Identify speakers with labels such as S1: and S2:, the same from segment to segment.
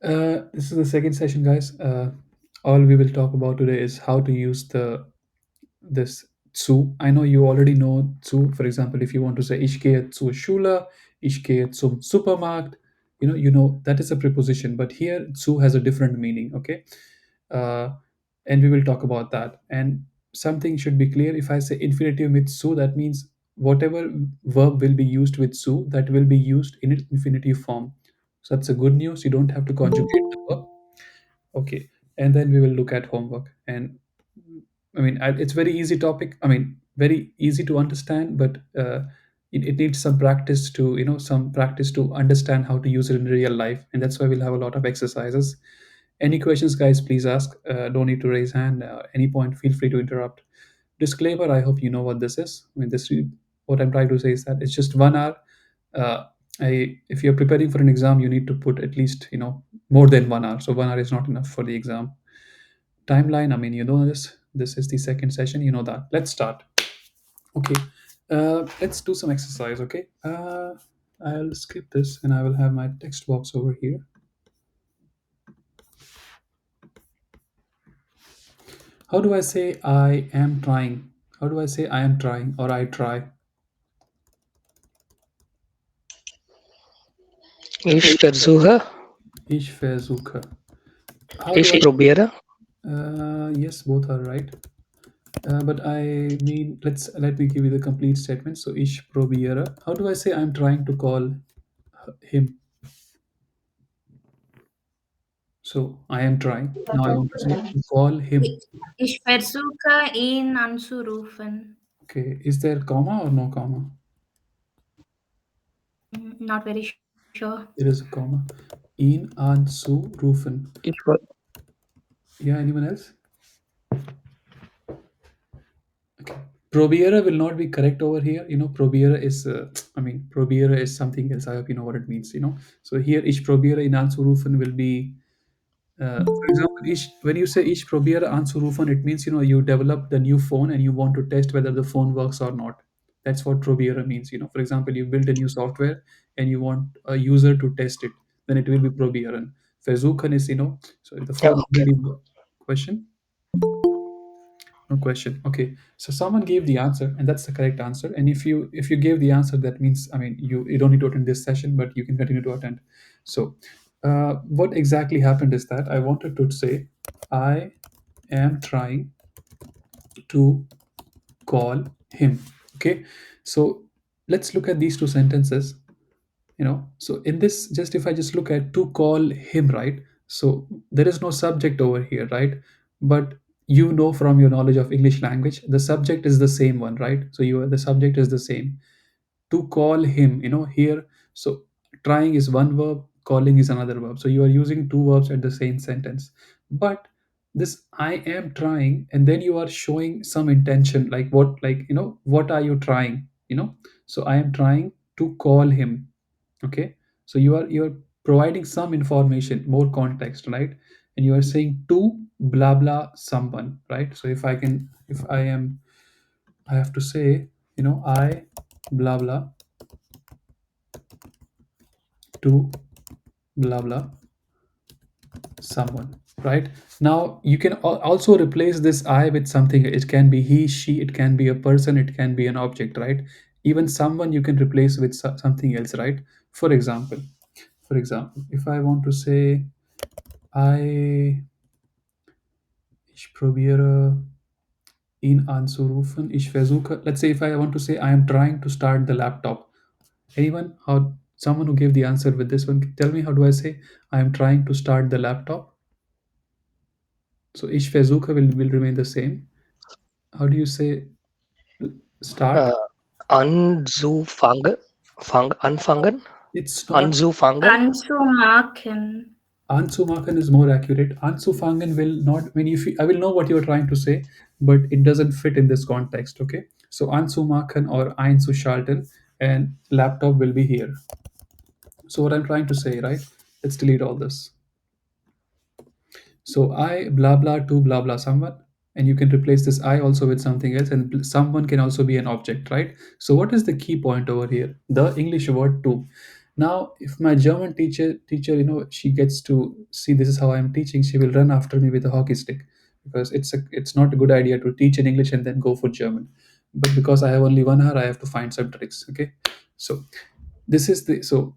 S1: This is the second session, guys. All we will talk about today is how to use the this zu. I know you already know zu. For example, if you want to say ich gehe zur Schule, ich gehe zum Supermarkt, you know that is a preposition. But here zu has a different meaning. Okay, uh, and we will talk about that. And something should be clear. If I say infinitive with zu, that means whatever verb will be used with zu, that will be used in its infinitive form. So that's a good news. You don't have to conjugate the verb. Okay, and then we will look at homework. And I mean, it's very easy topic. I mean, very easy to understand, but it needs some practice to some practice to understand how to use it in real life. And that's why we'll have a lot of exercises. Any questions, guys? Please ask. Don't need to raise hand. Any point, feel free to interrupt. Disclaimer: I hope you know what this is. I mean, what I'm trying to say is that it's just 1 hour. Uh, if you're preparing for an exam, you need to put at least more than 1 hour. So 1 hour is not enough for the exam timeline. I mean, you know this. This is the second session. You know that. Let's start. Okay. Let's do some exercise. Okay. I'll skip this and I will have my text box over here. How do I say I am trying? How do I say I am trying or I try?
S2: Ich versuche,
S1: Ich versuche. How do
S2: ich
S1: I?
S2: probiere,
S1: Yes, both are right. But I mean, let me give you the complete statement. So ich probiere. How do I say I'm trying to call him? So I am trying. Now I want to say to call him.
S3: Ich versuche, ihn anzurufen.
S1: Okay. Is there comma or no comma?
S3: Not very sure.
S1: There is a comma. Ihn anzurufen.
S2: ich, ver-
S1: Yeah. Anyone else? Okay. Probiera will not be correct over here. Probiera is, I mean, probiera is something else. I hope you know what it means. So here, ich probiere ihn anzurufen will be, for example, when you say ich probiere anzurufen, it means, you develop the new phone and you want to test whether the phone works or not. That's what probiera means. For example, you build a new software and you want a user to test it, then it will be probieren. Versuchen is, so if the
S2: ja,
S1: phone
S2: okay.
S1: already question. No question. Okay. So someone gave the answer, and that's the correct answer. And if you gave the answer, that means I mean you don't need to attend this session, but you can continue to attend. So what exactly happened is that I wanted to say I am trying to call him. Okay. So let's look at these two sentences. So in this, just if I just look at to call him, right? So there is no subject over here, right? But from your knowledge of English language, the subject is the same one, right? So the subject is the same. To call him, here. So trying is one verb, calling is another verb, so you are using two verbs at the same sentence. But this I am trying, and then you are showing some intention, like what are you trying, so I am trying to call him. Okay. So you are providing some information, more context, right? And you are saying to blah blah someone, right? So if I have to say, I blah blah to blah blah someone, right? Now you can also replace this I with something. It can be he, she, it can be a person, it can be an object, right? Even someone you can replace with something else, right? For example, if I want to say I ich probiere ihn anzurufen. Ich versuche. Let's say if I want to say I am trying to start the laptop. Anyone? Someone who gave the answer with this one? Tell me, how do I say I am trying to start the laptop? So ich versuche will remain the same. How do you say start?
S2: Äh, anfangen,
S1: It's not.
S2: anzufangen,
S3: Anzumachen.
S1: Anzumachen is more accurate. Anzufangen will not. When I will know what you are trying to say, but it doesn't fit in this context. Okay. So anzumachen or einzuschalten, and laptop will be here. So what I'm trying to say, right? Let's delete all this. So I blah blah to blah blah someone, and you can replace this I also with something else, and someone can also be an object, right? So what is the key point over here? The English word to. Now if my German teacher, she gets to see this is how I'm teaching, she will run after me with a hockey stick, because it's not a good idea to teach in English and then go for German. But because I have only 1 hour, I have to find some tricks. Okay, so this is the so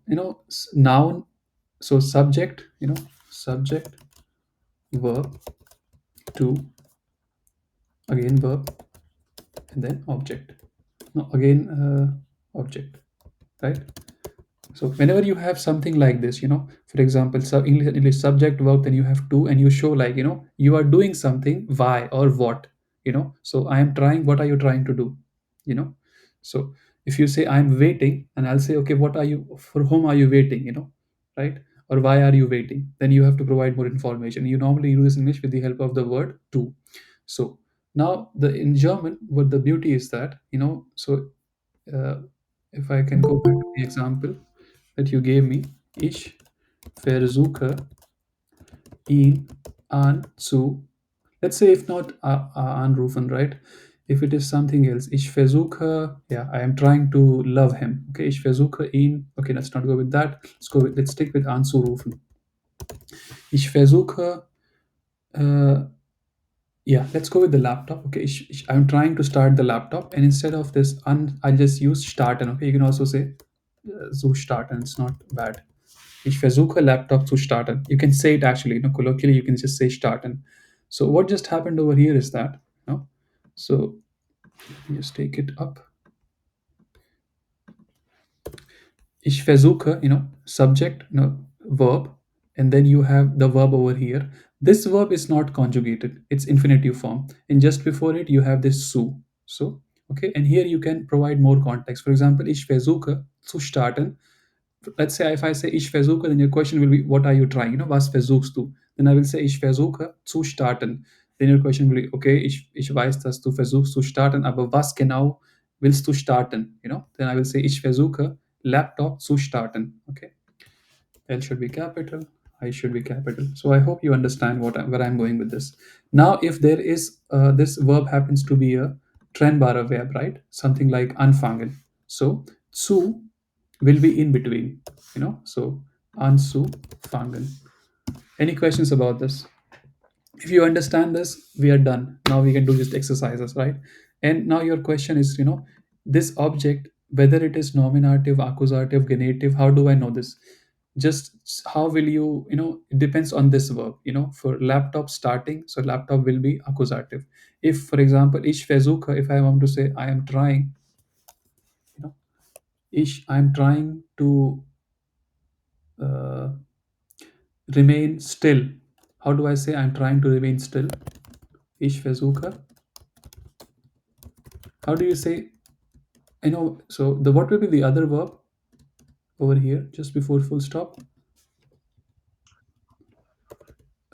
S1: noun, so subject, subject, verb, to, again verb, and then object. No, again object, right? So whenever you have something like this, for example, English subject verb, then you have to, and you show like, you are doing something, why or what, so I am trying, what are you trying to do, you know so if you say I'm waiting, and I'll say, okay, what are you, for whom are you waiting, right? Or why are you waiting? Then you have to provide more information. You normally use this in English with the help of the word to. So now the in German, what the beauty is that, uh, if I can go back to the example that you gave me, ich versuche ihn anzu. Let's say if not anrufen, right? If it is something else, ich versuche, yeah, I am trying to love him. Okay, ich versuche ihn. Okay, let's not go with that. Let's stick with anzurufen. Ich versuche, uh, yeah, let's go with the laptop. Okay, I'm trying to start the laptop, and instead of this, I'll just use starten. Okay, you can also say so starten. It's not bad. Ich versuche Laptop zu starten. You can say it actually, colloquially, you can just say starten. So what just happened over here is that, so let me just take it up. Ich versuche, subject, verb, and then you have the verb over here. This verb is not conjugated, it's infinitive form. And just before it, you have this zu. So, okay, and here you can provide more context. For example, ich versuche zu starten. Let's say if I say ich versuche, then your question will be, what are you trying? Was versuchst du? Then I will say, ich versuche zu starten. Then your question will be, okay, ich weiß, dass du versuchst zu starten, aber was genau willst du starten? Then I will say, ich versuche Laptop zu starten. Okay. L should be capital, I should be capital. So I hope you understand where I'm going with this. Now, if there is this verb happens to be a trennbare verb, right? Something like anfangen. So zu will be in between, So anzufangen. Any questions about this? If you understand this, we are done. Now we can do just exercises, right? And now your question is, this object, whether it is nominative, accusative, genitive, how do I know this? Just how will you, it depends on this verb, for laptop starting, so laptop will be accusative. If, for example, ich versuche, if I want to say I am trying, you know I'm trying to uh, remain still. How do I say I'm trying to remain still? Ich versuche. How do you say, so the what will be the other verb over here just before full stop?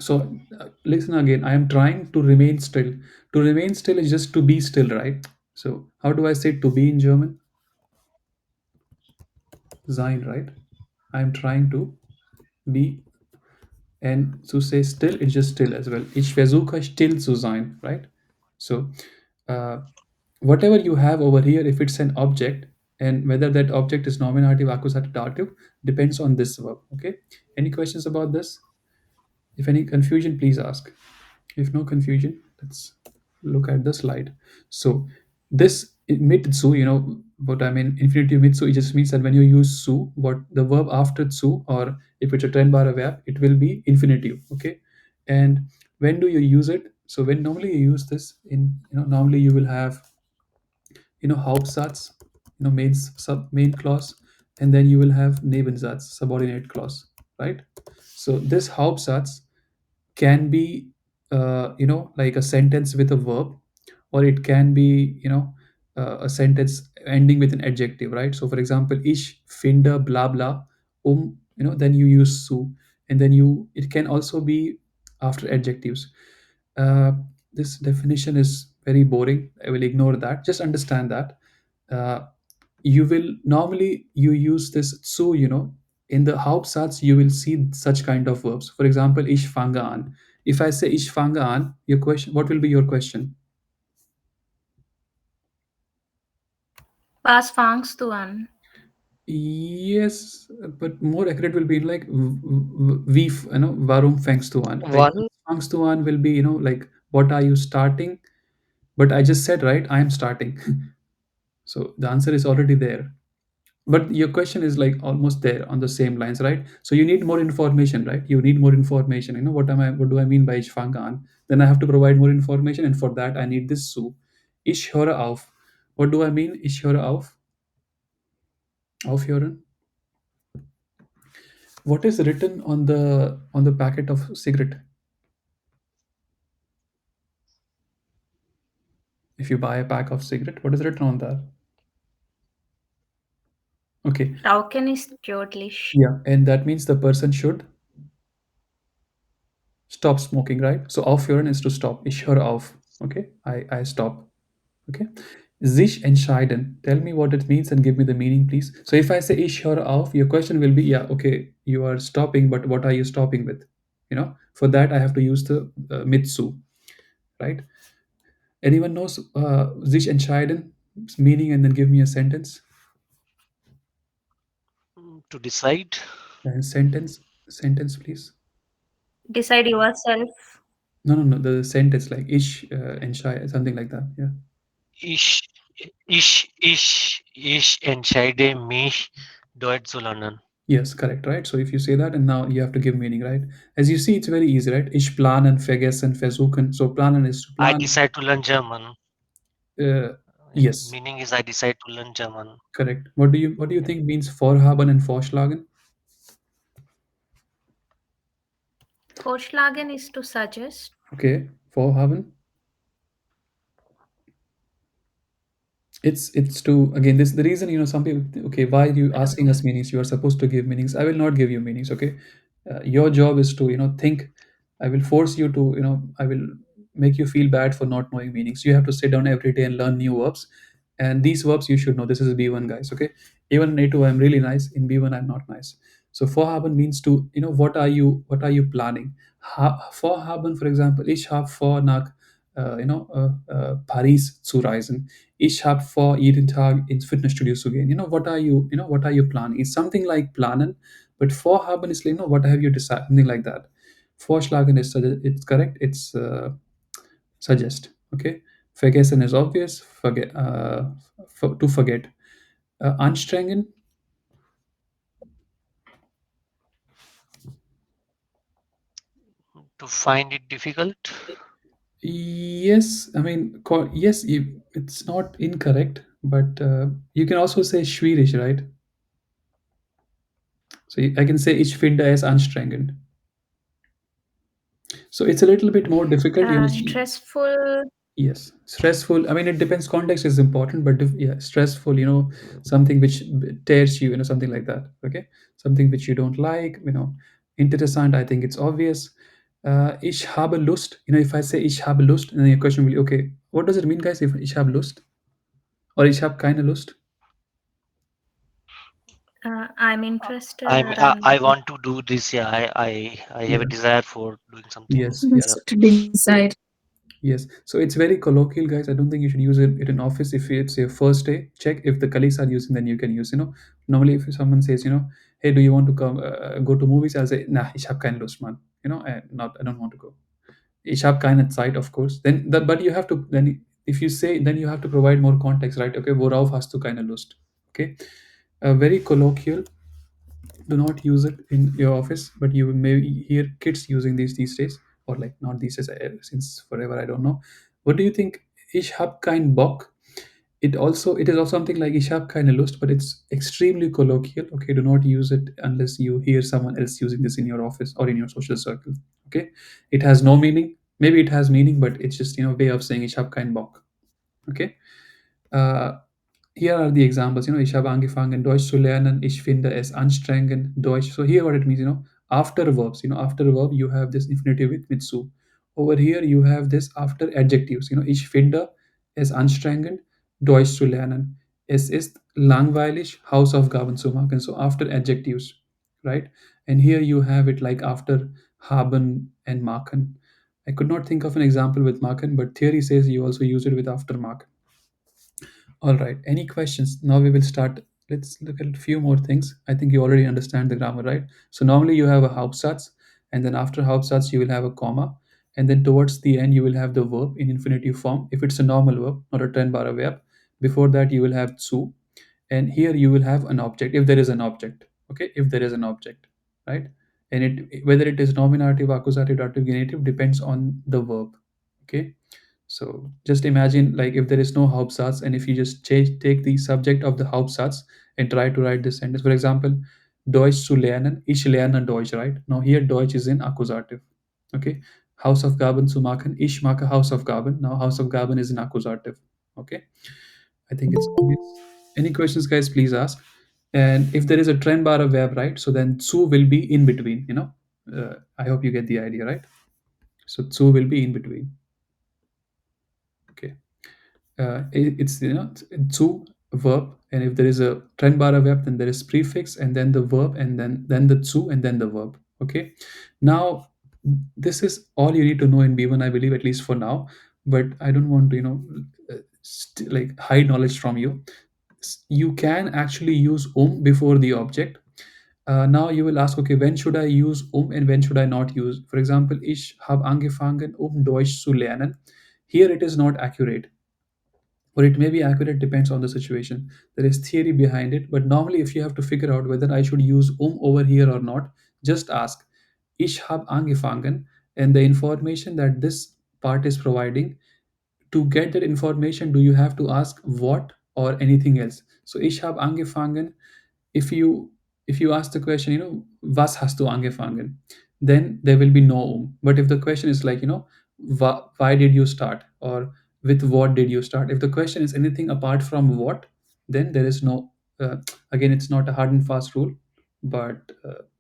S1: So listen again. I am trying to remain still. To remain still is just to be still, right? So how do I say to be in German? Sein, right? I am trying to be, and to say still, it's just still as well. Ich versuche still zu sein, right? So uh, whatever you have over here, if it's an object, and whether that object is nominative, accusative, dative, depends on this verb. Okay. Any questions about this? If any confusion, please ask. If no confusion, let's look at the slide. So this mitsu, what I mean, infinitive mitsu, it just means that when you use su, what the verb after tsu, or if it's a trennbare verb, it will be infinitive. Okay. And when do you use it? So when normally you use this in, normally you will have, Hauptsatz, main clause, and then you will have Nebensatz, subordinate clause, right? So this Hauptsatz can be, like a sentence with a verb, or it can be, a sentence ending with an adjective, right? So for example, ich finde blah blah, then you use su, and then it can also be after adjectives. uh, this definition is very boring. I will ignore that. Just understand that uh, you will normally you use this zu, in the Hauptsatz you will see such kind of verbs. For example, ich fange an. If I say ich fange an, your question, what will be your question?
S3: Was fangst du an?
S1: Yes, but more accurate will be like wie, warum fängst du an? Like
S2: One.
S1: fängst du an will be, like what are you starting? But I just said, right, I am starting. So the answer is already there. But your question is like almost there on the same lines, right? So you need more information, right? You need more information. What do I mean by ich fange an? Then I have to provide more information, and for that I need this so. Ich höre auf. What do I mean? Ich höre auf. Aufhören. What is written on the packet of cigarette? If you buy a pack of cigarette, what is written on that? Okay,
S3: Rauchen ist tödlich.
S1: yeah, and that means the person should stop smoking, right? So aufhören is to stop. Ich höre auf. Okay, I stop. Okay. Sich entscheiden. Tell me what it means and give me the meaning, please. So if I say ich höre auf, your question will be, yeah, okay, you are stopping, but what are you stopping with? For that I have to use the mitsu, right? Anyone knows sich entscheiden meaning and then give me a sentence?
S2: To decide.
S1: And sentence, please.
S3: Decide yourself.
S1: No. The sentence like ich entscheide, something like that. Yeah.
S2: Ich, ich entscheide mich, Deutsch zu lernen.
S1: Yes, correct, right? So if you say that and now you have to give meaning, right? As you see, it's very easy, right? Ich planen, vergessen, versuchen. So planen is to
S2: I
S1: plan.
S2: decide to learn German.
S1: Uh, yes,
S2: Meaning is I decide to learn German.
S1: correct. What do you think means vorhaben and vorschlagen?
S3: Vorschlagen is to suggest.
S1: Okay, vorhaben. It's to again this the reason some people okay why are you
S3: I don't
S1: asking
S3: know.
S1: us meanings you are supposed to give meanings. I will not give you meanings. Okay, your job is to think. I will force you to I will make you feel bad for not knowing meanings. You have to sit down every day and learn new verbs, and these verbs you should know. This is B1, guys. Okay, even in A2 I'm really nice, in B1 I'm not nice. So vorhaben means to what are you planning. Vorhaben, for example, ich habe vor nach Paris zu reisen. Ich habe vor, jeden Tag ins Fitnessstudio zu gehen. What are you planning? It's something like planen, but vorhaben is like, what have you decided? Something like that. Vorschlagen is it's correct. It's suggest. Okay. Vergessen is obvious. To forget. Anstrengen.
S2: To find it difficult.
S1: Yes, I mean, yes, it's not incorrect, but you can also say schwierig, right? So I can say ich finde es anstrengend. So it's a little bit more difficult.
S3: Stressful.
S1: Yes, stressful. I mean, it depends. Context is important, but yeah, stressful. Something which tears you. Something like that. Okay, something which you don't like. Interessant. I think it's obvious. Ich habe Lust. If I say ich habe Lust, and then your question will be, okay, what does it mean, guys? If ich habe Lust or ich habe keine Lust?
S3: I'm interested
S2: I'm
S3: or
S2: I
S3: I'm
S2: want to do this. Yeah, I have a
S1: Yeah.
S2: desire for doing something.
S1: Yes. Yeah.
S2: Yeah.
S4: Just to decide.
S1: Yes. So it's very colloquial, guys. I don't think you should use it in office. If it's your first day, check if the colleagues are using, then you can use. Normally if someone says, hey, do you want to come go to movies? I'll say, nah, ich habe keine Lust, man. I don't want to go. Ich habe keine Zeit, of course. But you have to then if you say, then you have to provide more context, right? Okay, worauf hast du keine Lust? Okay, very colloquial. Do not use it in your office, but you may hear kids using these days, or like not these days, since forever. I don't know. What do you think? Ich hab kein Bock. It is also something like ich hab keine Lust, but it's extremely colloquial. Okay, do not use it unless you hear someone else using this in your office or in your social circle. Okay, it has no meaning. Maybe it has meaning, but it's just way of saying ich hab keinen Bock. Okay. Uh, Here are the examples. Ich habe angefangen, Deutsch zu lernen. Ich finde es anstrengend, Deutsch. So here what it means, after verbs, after a verb, you have this infinitive with zu. Over here, you have this after adjectives. Ich finde es anstrengend, Deutsch zu lernen. Es ist langweilig, Hausaufgaben zu machen. So after adjectives, right? And here you have it like after haben and machen. I could not think of an example with machen, but theory says you also use it with after machen. All right. Any questions? Now we will start let's look at a few more things. I think you already understand the grammar, right? So normally you have a Hauptsatz, and then after Hauptsatz you will have a comma, and then towards the end you will have the verb in infinitive form. If it's a normal verb, not a trennbare verb, before that you will have zu, and here you will have an object if there is an object. Okay, if there is an object, right? And it whether it is nominative, accusative, dative, genitive depends on the verb. Okay, so just imagine like if there is no Hauptsatz and if you just take the subject of the Hauptsatz and try to write this sentence. For example, Deutsch zu lernen, ich lerne Deutsch, right? Now here Deutsch is in accusative. Okay. Hausaufgaben zu machen, ich mache Hausaufgaben. Now Hausaufgaben is in accusative. Okay. I think it's obvious. Any questions, guys, please ask. And if there is a trennbare verb, right? So then zu will be in between, I hope you get the idea, right? So zu will be in between. Okay. It's zu verb, and if there is a trennbare verb, then there is prefix and then the verb and then the zu and then the verb. Okay. Now this is all you need to know in B1, I believe, at least for now. But I don't want to like hide knowledge from you. You can actually use before the object. Now you will ask, okay, when should I use and when should I not use? For example, ich habe angefangen Deutsch zu lernen. Here it is not accurate, or it may be accurate, depends on the situation. There is theory behind it, but normally if you have to figure out whether I should use over here or not, just ask ich habe angefangen, and the information that this part is providing, to get that information, do you have to ask what or anything else? So ich habe angefangen, if you ask the question, was hast du angefangen, then there will be no but if the question is like, why did you start, or with what did you start, if the question is anything apart from what, then there is no again, it's not a hard and fast rule, but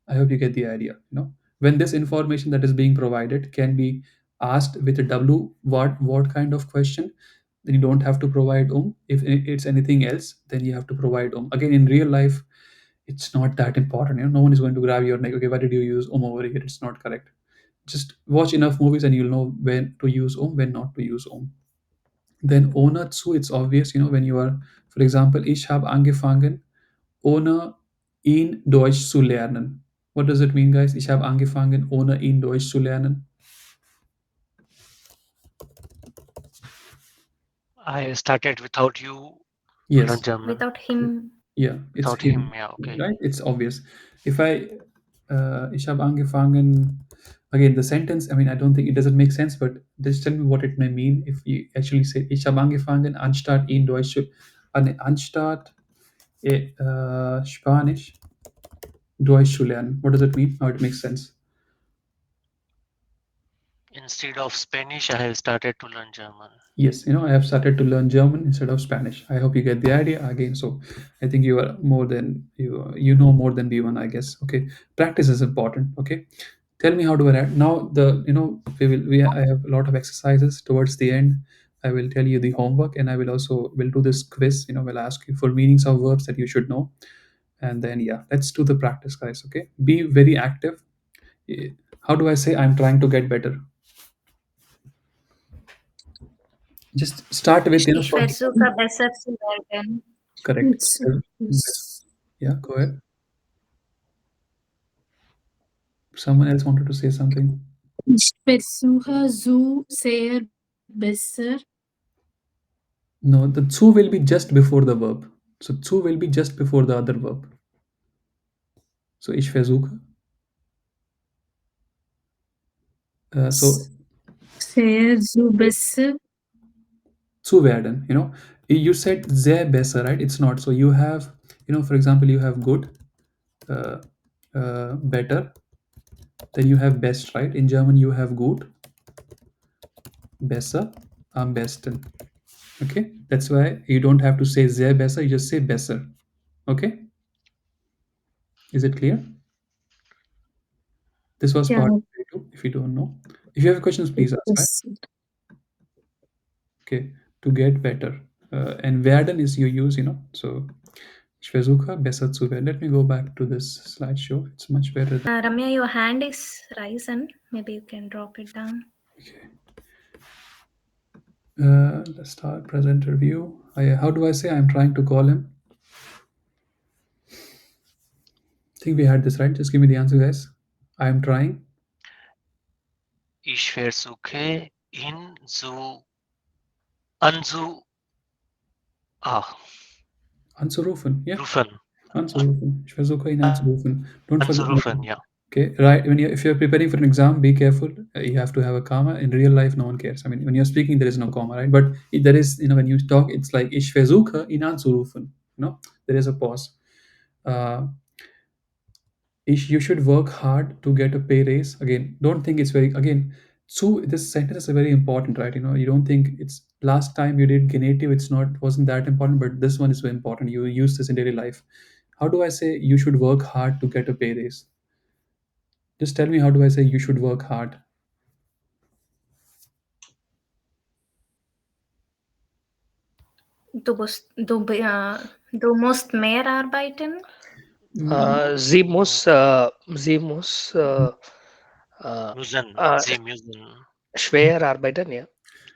S1: I hope you get the idea. When this information that is being provided can be asked with a w, what kind of question, then you don't have to provide if it's anything else, then you have to provide again. In real life, it's not that important. No one is going to grab your neck. Okay, why did you use over here? It's not correct. Just watch enough movies and you'll know when to use when not to use Then ohne zu, it's obvious. When you are, for example, ich habe angefangen, ohne ihn Deutsch zu lernen. What does it mean, guys? Ich habe angefangen, ohne ihn Deutsch zu lernen.
S2: I started without you to learn
S1: Yes.
S2: German.
S3: Without him.
S1: Yeah, it's
S2: Without him,
S1: him,
S2: yeah, okay.
S1: right? It's obvious. If ich habe angefangen, again, the sentence, I mean, I don't think it doesn't make sense, but just tell me what it may mean if you actually say, ich habe angefangen, anstatt in Deutsch, anstatt Spanisch, Deutsch zu lernen. What does it mean? How it makes sense?
S2: Instead of Spanish, I have started to learn German.
S1: Yes, I have started to learn German instead of Spanish. I hope you get the idea again. So I think you are more than you know more than B1, I guess. Okay, practice is important. Okay, tell me how do I write now. The we I have a lot of exercises towards the end. I will tell you the homework, and I will also will do this quiz. Will ask you for meanings of verbs that you should know, and then yeah, let's do the practice, guys. Okay, be very active. Eh, How do I say I'm trying to get better? Just start with
S3: Ich
S1: 40.
S3: versuche besser zu werden.
S1: Correct.
S4: It's
S1: Yeah, go ahead. Someone else wanted to say something.
S4: Ich versuche so sehr besser.
S1: No, the zu will be just before the verb. So zu will be just before the other verb. So ich versuche. So
S4: Sehr so besser.
S1: zu werden, you said sehr besser, right? It's not. So you have, for example, you have good, uh, better, then you have best, right? In German, you have gut, besser, am besten. Okay, that's why you don't have to say sehr besser, you just say besser. Okay, is it clear? This was
S4: Yeah,
S1: part two, if you don't know. If you have questions, please ask, right?
S4: besser.
S1: Okay, to get better. And werden is you use, so ich versuche besser zu werden. Let me go back to this slideshow. It's much better.
S3: Ramya, your hand is risen. Maybe you can drop it down.
S1: Okay. Let's start presenter view. How do I say I'm trying to call him? think we had this right. Just give me the answer, guys. I am trying.
S2: Ich versuche ihn zu anzurufen.
S1: Anzurufen. Yeah. Anzurufen. Ich versuche ihn anzurufen. Don't forget.
S2: Anzurufen, ja.
S1: Okay, right. If you're preparing for an exam, be careful. You have to have a comma. In real life, no one cares. I mean, when you're speaking, there is no comma, right? But there is, when you talk, it's like ich versuche ihn anzurufen. There is a pause. Uh, you should work hard to get a pay raise. Again, don't think it's very again. So this sentence is very important, right? You don't think it's last time you did genitive. It's not wasn't that important, but this one is very important. You use this in daily life. How do I say you should work hard to get a pay raise? Just tell me, how do I say you should work hard?
S3: Du musst mehr arbeiten.
S5: Sie muss
S2: Müssen.
S5: äh,
S2: Sie müssen.
S5: schwer arbeiten, ja.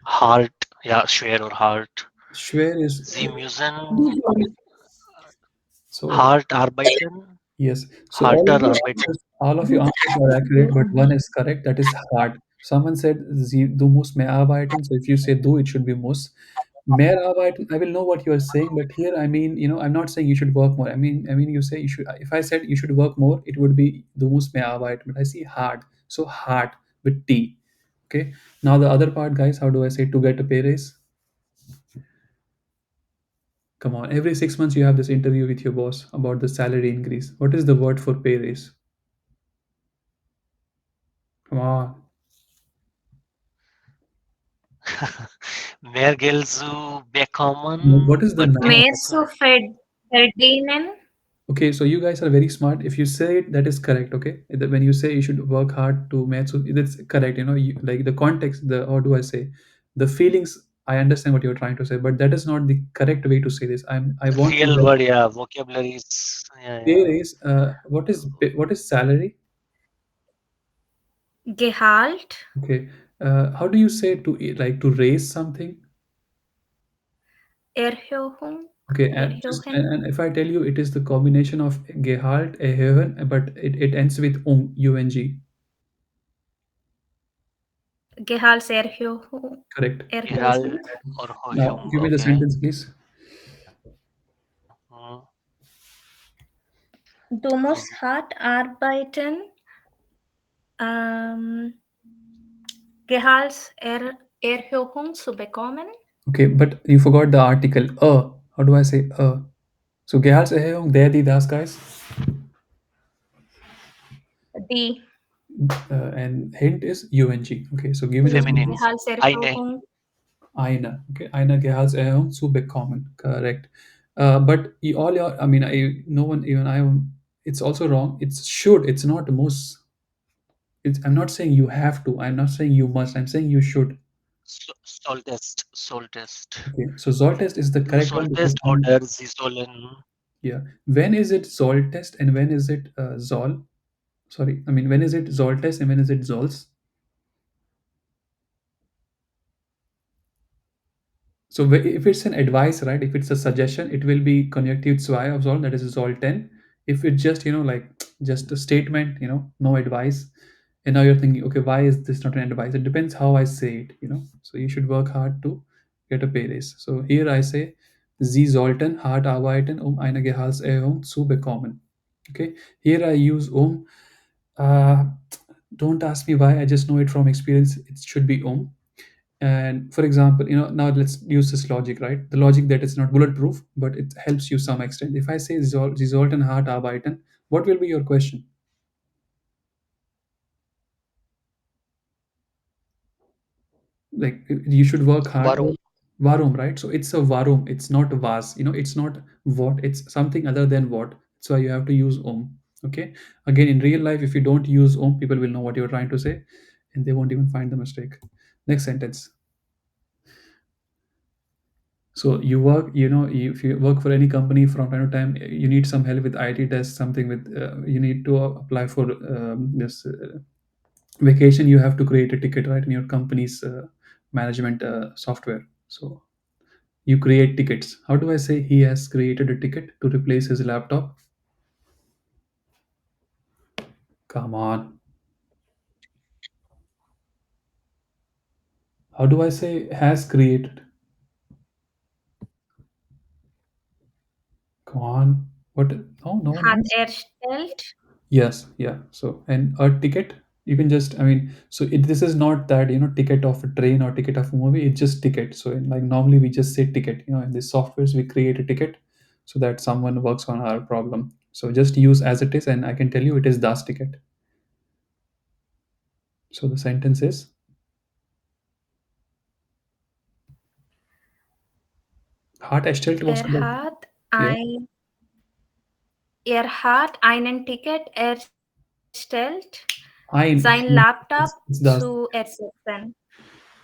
S2: Hart. Ja, schwer oder hart.
S1: Schwer is
S2: Sie müssen
S1: so
S2: hart arbeiten.
S1: yes. So
S2: Harter arbeiten.
S1: all of your answers are accurate, but one is correct. That is hard. Someone said du musst mehr arbeiten. So if you say du, it should be muss. Mehr arbeiten. I will know what you are saying, but here I mean, I'm not saying you should work more. I mean, you say you should. If I said you should work more, it would be du musst mehr arbeiten. But I see hard. So hard with T. Okay. Now the other part, guys. How do I say to get a pay raise? Come on, every 6 months you have this interview with your boss about the salary increase. What is the word for pay raise? Come on.
S2: Mehr Geld zu
S1: What
S2: bekommen,
S1: is the
S2: but
S1: noun?
S3: Mehr zu verdienen.
S1: Okay, so you guys are very smart. If you say it, that is correct. Okay, when you say you should work hard to match, so that's correct. Like the context, the how do I say, the feelings. I understand what you're trying to say, but that is not the correct way to say this. I want to
S2: real
S1: get
S2: word, yeah, vocabularies. Yeah,
S1: pay
S2: yeah.
S1: raise. What is salary?
S3: Gehalt.
S1: Okay, how do you say like to raise something?
S3: Erhöhung.
S1: Okay,
S3: Erhöhen.
S1: and if I tell you it is the combination of Gehalt, Erhöhen, but it ends with ung.
S3: Gehaltserhöhung.
S1: Correct.
S2: Gehalt
S3: Erhöhung.
S2: or
S1: Now
S2: Hochung,
S1: give me the
S2: okay.
S1: sentence, please.
S2: Hmm.
S3: Du musst hart arbeiten. Gehaltserhöhung zu bekommen.
S1: Okay, but you forgot the article. How do I say? So Gehaltserhöhung, der, die, das, guys.
S3: Die
S1: And hint is ung. Okay, so give me the
S2: Feminine.
S1: sentence.
S2: Eine.
S3: Gehaltserhöhung.
S1: Eine. Okay, eine Gehaltserhöhung zu bekommen. Correct. But all your, I mean, no one, even I, it's also wrong. It's should. It's not muss. I'm not saying you have to. I'm not saying you must. I'm saying you should.
S2: Solltest. Solltest.
S1: Okay. So Zolltest is the
S2: Du
S1: correct one because
S2: solltest oder sie sollen.
S1: yeah. When is it Zolltest and when is it Zoll? Sorry. I mean, when is it Zolltest and when is it Zolls? So if it's an advice, right? If it's a suggestion, it will be conjunctive zwei of Zoll. That is Zollten. If it's just like just a statement, no advice. And now you're thinking, okay, why is this not an advice? It depends how I say it. So you should work hard to get a pay raise. So here I say, Sie sollten hart arbeiten, eine Gehaltserhöhung zu bekommen. Okay. Here I use Uh, don't ask me why. I just know it from experience. It should be And for example, now let's use this logic, right? The logic that it's not bulletproof, but it helps you some extent. If I say Sie sollten hart arbeiten, what will be your question? Like you should work hard.
S5: Warum?
S1: Varum, right? So it's a varum. It's not was. It's not what. It's something other than what. So you have to use Okay. Again, in real life, if you don't use people will know what you're trying to say, and they won't even find the mistake. Next sentence. So you work. If you work for any company from time to time, you need some help with IT tests, something with. You need to apply for this vacation. You have to create a ticket, right, in your company's management software. So you create tickets. How do I say he has created a ticket to replace his laptop? Come on. How do I say has created? Come on. What? No, no one
S3: Hat
S1: has.
S3: erstellt.
S1: Yes, yeah. So, and a ticket, you can just, I mean, so this is not that, ticket of a train or ticket of a movie, it's just ticket. So, like normally we just say ticket, in the softwares, we create a ticket so that someone works on our problem. So, just use as it is, and I can tell you it is das ticket. So, the sentence is Hart erstellt was
S3: Er
S1: correct.
S3: hat
S1: Yeah.
S3: ein Er hat einen Ticket erstellt,
S1: Ein,
S3: sein Laptop
S1: it's das.
S3: zu ersetzen.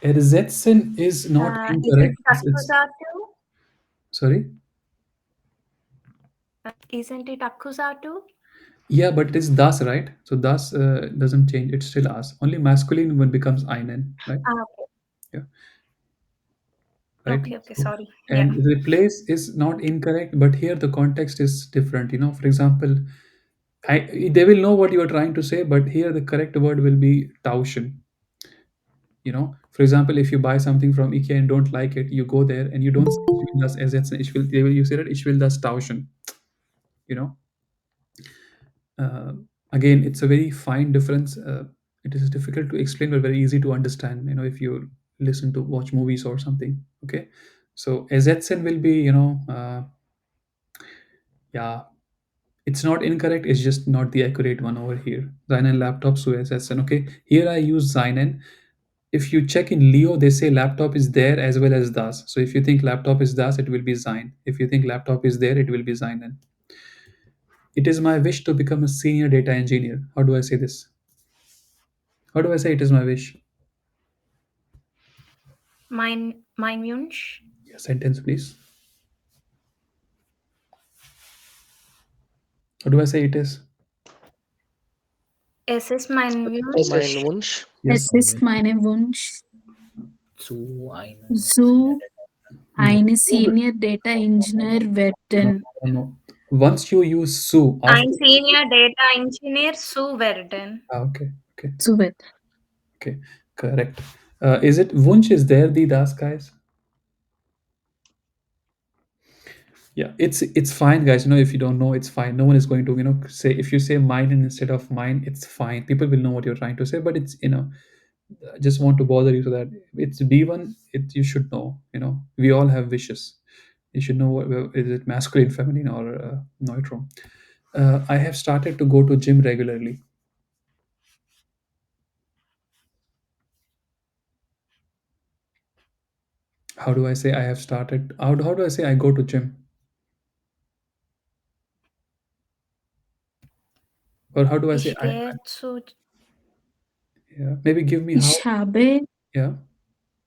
S1: Ersetzen is not
S3: Is it
S1: incorrect. It's
S3: accusative?
S1: sorry.
S3: Isn't it accusative?
S1: Yeah, but it's das, right? So das doesn't change. It's still as. Only masculine one becomes einen, right?
S3: Okay.
S1: Yeah, right.
S3: Okay,
S1: So,
S3: sorry. Yeah.
S1: and replace is not incorrect, but here the context is different. For example, they will know what you are trying to say, but here the correct word will be tauschen. For example, if you buy something from IKEA and don't like it, you go there and you don't say ich will das ersetzen. You say that ich will das tauschen. You know. uh, Again, it's a very fine difference. It is difficult to explain but very easy to understand, if you listen to watch movies or something. Okay, so ersetzen will be, yeah, it's not incorrect, it's just not the accurate one over here. Seinen laptop zu ersetzen. Okay, here I use seinen. If you check in Leo, they say laptop is there as well as das. So if you think laptop is das, it will be sein. If you think laptop is there, it will be seinen. It is my wish to become a senior data engineer. How do I say this? How do I say it is my wish?
S3: Mein Wunsch.
S1: Yeah, sentence, please. How do I say it is?
S3: Es ist mein
S5: Es
S3: Wunsch,
S5: mein Wunsch,
S1: Yes.
S4: Es ist meine Wunsch,
S6: zu einem
S4: zu
S1: No.
S4: eine Senior Data Engineer
S1: No,
S4: werden.
S1: no. Once you use su
S3: ein
S1: after.
S3: Senior Data Engineer zu werden.
S1: Okay. Okay.
S4: Zu werden.
S1: Okay. Correct. Is it Wunsch is there, the das, guys? Yeah, it's fine, guys. If you don't know, it's fine. No one is going to, say if you say mine instead of mine, it's fine. People will know what you're trying to say, but it's, I just want to bother you so that it's D1, you should know, we all have wishes. You should know is it masculine, feminine, or neutral. I have started to go to gym regularly. How do I say I have started? How do I say I go to gym? Or how do I say
S3: Ich gehe zu
S1: yeah, maybe give me how.
S4: Ich habe
S1: Yeah.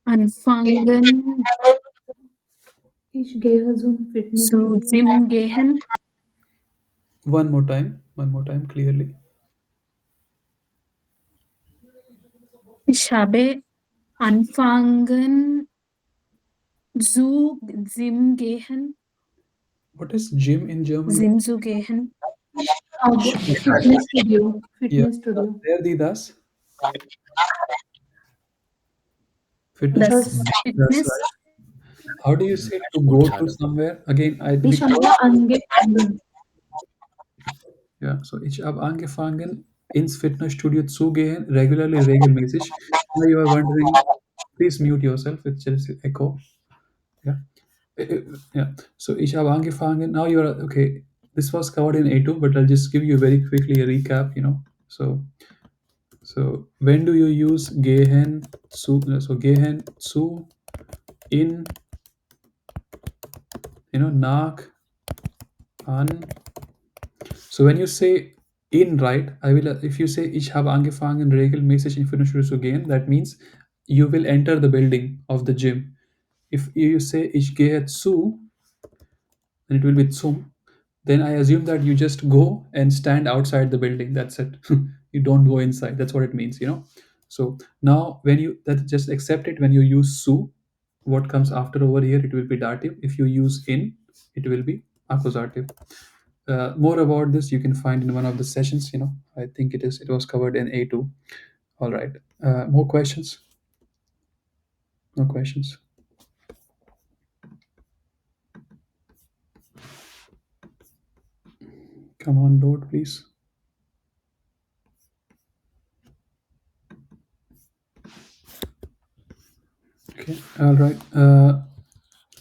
S4: anfangen
S7: Ich gehe zum
S4: zu Gym gehen.
S1: One more time, clearly.
S4: Ich habe anfangen zu Gym gehen.
S1: What is gym in German?
S4: Gym zu gehen.
S7: Fitness studio.
S1: Yeah.
S7: Fitness studio.
S1: There the das. Fitness.
S4: Das
S1: That's
S4: Fitness.
S1: right. How do you say to go to somewhere? Again,
S7: Ich habe angefangen.
S1: yeah. So ich habe angefangen ins Fitnessstudio zu gehen, regularly, regelmäßig. Now you are wondering, please mute yourself. It's just echo. Yeah. Yeah. So ich habe angefangen. Now you are okay. This was covered in A2, but I'll just give you very quickly a recap. So when do you use gehen zu? So gehen zu in nach an. So when you say in, right, I will if you say ich habe angefangen regelmäßig in Fitnessstudio zu gehen, that means you will enter the building of the gym. If you say ich gehe zu, then it will be zum. Then I assume that you just go and stand outside the building. That's it. You don't go inside. That's what it means. So now when you that just accept it when you use su, what comes after over here, it will be dative. If you use in, it will be accusative. More about this you can find in one of the sessions. I think it was covered in A2. All right. More questions? No questions. Come on, load, please. Okay. All right.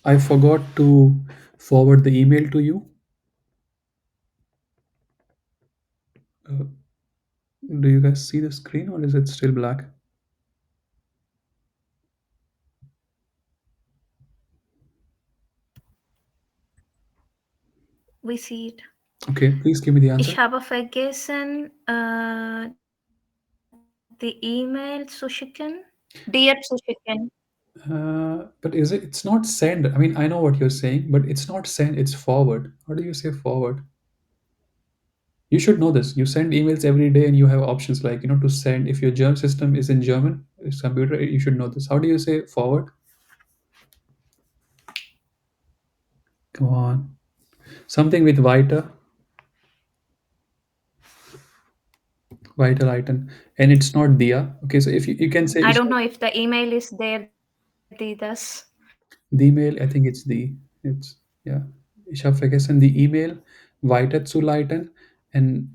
S1: I forgot to forward the email to you. Uh, do you guys see the screen or is it still black?
S3: We see it.
S1: Okay. Please give me the answer.
S3: Ich habe vergessen, the email zu schicken. Dir zu schicken.
S1: But is it? It's not send. I mean, I know what you're saying, but it's not send. It's forward. How do you say forward? You should know this. You send emails every day, and you have options like to send. If your German system is in German, it's computer, you should know this. How do you say forward? Come on, something with vital item, and it's not dia. Okay, so if you can say
S3: I don't know if the email is there, das.
S1: the email, I think it's the it's yeah. Ich habe vergessen the email weiterzuleiten, and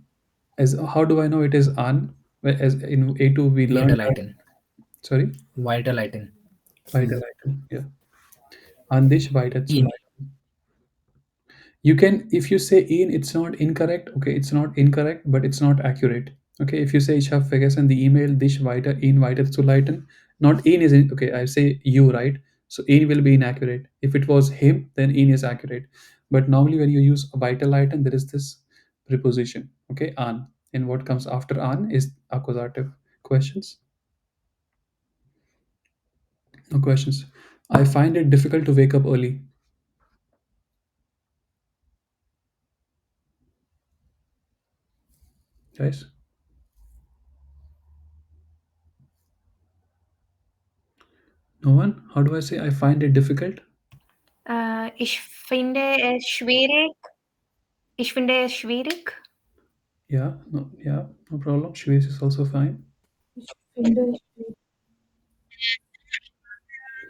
S1: as how do I know it is an? As in A2 we learned that.
S6: Weiterleiten.
S1: Sorry,
S6: Weiterleiten.
S1: weiterleiten. Yeah, an dich
S6: In.
S1: weiterzuleiten. You can, if you say in, it's not incorrect. Okay, it's not incorrect, but it's not accurate. Okay, if you say ich habe vergessen the email dich weiterzuleiten, not in is in, okay. I say you, right? So in will be inaccurate. If it was him, then in is accurate. But normally when you use weiterleiten, there is this preposition. Okay, an, and what comes after an is accusative. Questions? No questions. I find it difficult to wake up early. Guys, no one. How do I say I find it difficult?
S3: Ich finde es schwierig. Ich finde es schwierig.
S1: Yeah, no problem. Shwes is also fine.
S7: Ich finde,